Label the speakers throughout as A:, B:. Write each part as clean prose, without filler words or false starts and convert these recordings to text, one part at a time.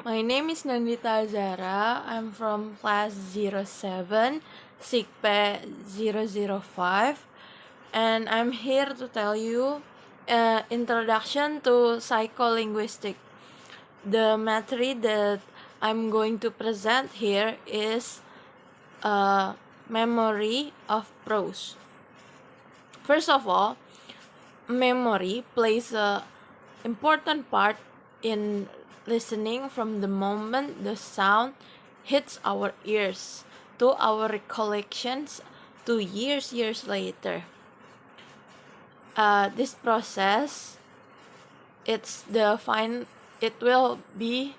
A: My name is Nandita Azarah. I'm from class 07SIGP005, and I'm here to tell you introduction to psycholinguistics. The matter that I'm going to present here is memory of prose. First of all, memory plays an important part in listening from the moment the sound hits our ears to our recollections to years later. This process, it will be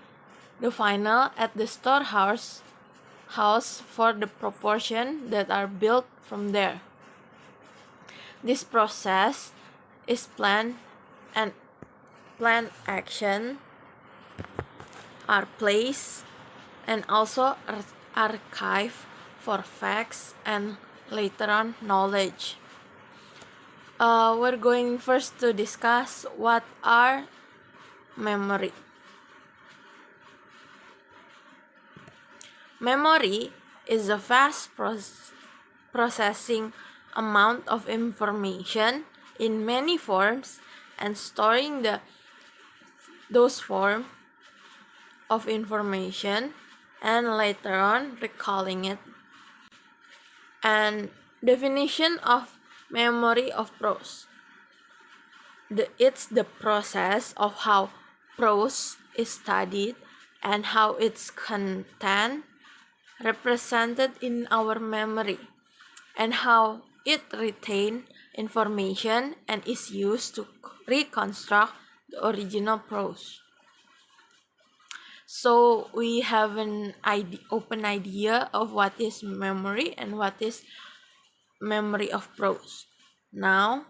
A: the final at the storehouse for the proportion that are built from there. This process is planned action are placed and also archive for facts and later on knowledge. We're going first to discuss what are memory. Memory is a fast processing amount of information in many forms and storing those forms of information and later on recalling it. And definition of memory of prose. It's the process of how prose is studied and how its content represented in our memory and how it retains information and is used to reconstruct the original prose. So we have an open idea of what is memory and what is memory of prose. Now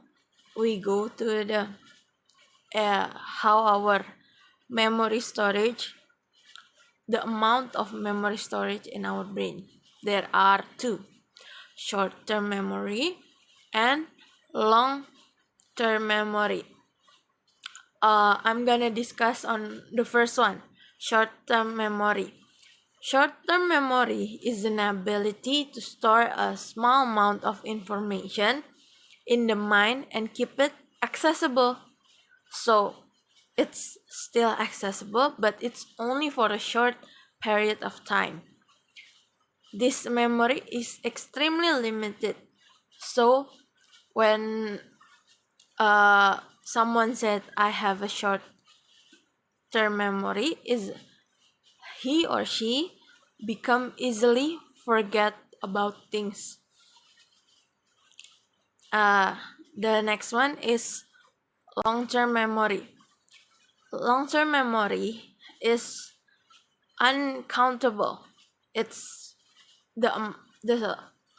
A: we go to the how our memory storage, the amount of memory storage in our brain. There are two: short-term memory and long-term memory. I'm gonna discuss on the first one, short-term memory. Short-term memory is an ability to store a small amount of information in the mind and keep it accessible. So it's still accessible, but it's only for a short period of time. This memory is extremely limited. So when someone said I have a short-term memory, is he or she become easily forget about things. The next one is long-term memory. Long-term memory is uncountable. It's the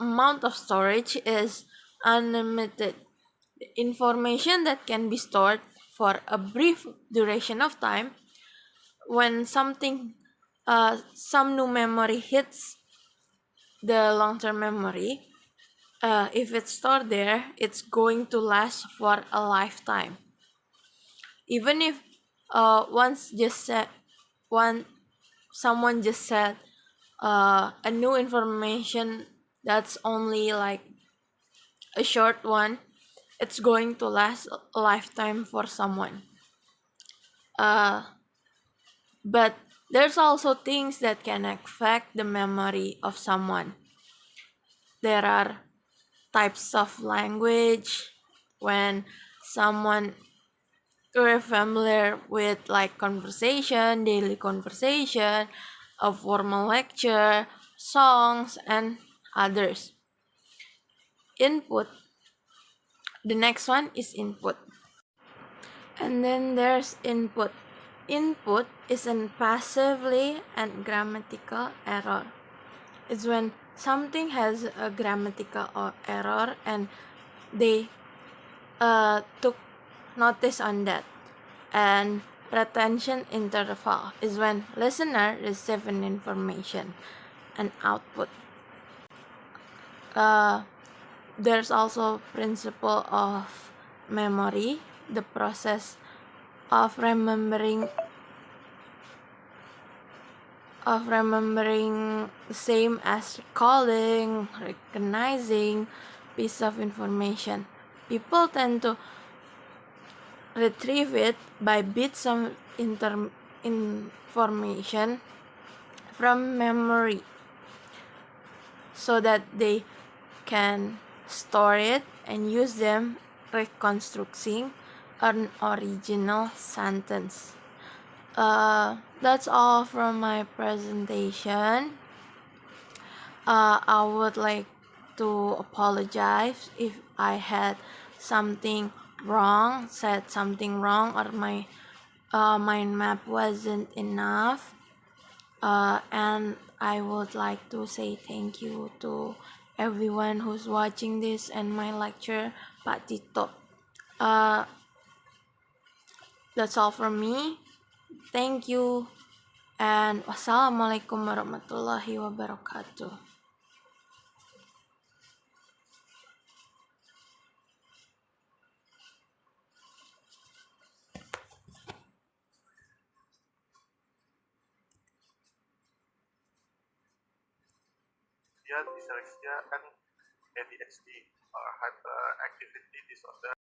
A: amount of storage is unlimited. The information that can be stored for a brief duration of time, when some new memory hits the long-term memory, if it's stored there, it's going to last for a lifetime. Even if someone just said a new information that's only like a short one, it's going to last a lifetime for someone. But there's also things that can affect the memory of someone. There are types of language. When someone you're familiar with like conversation, daily conversation, a formal lecture, songs, and others. Input. The next one is input. And then there's input. Input is a passively and grammatical error. It's when something has a grammatical error and they took notice on that. And retention interval is when listener receive an information and output. There's also principle of memory, the process of remembering of remembering the same as recalling, recognizing piece of information. People tend to retrieve it by bits of information from memory so that they can store it and use them reconstructing an original sentence. That's all from my presentation. I would like to apologize if I had something wrong, said something wrong, or my mind map wasn't enough. And I would like to say thank you to everyone who's watching this and my lecture, Pak Tito. That's all from me. Thank you, and wassalamualaikum warahmatullahi wabarakatuh.
B: Dia diseleksinya kan ADHD, hyperactivity disorder.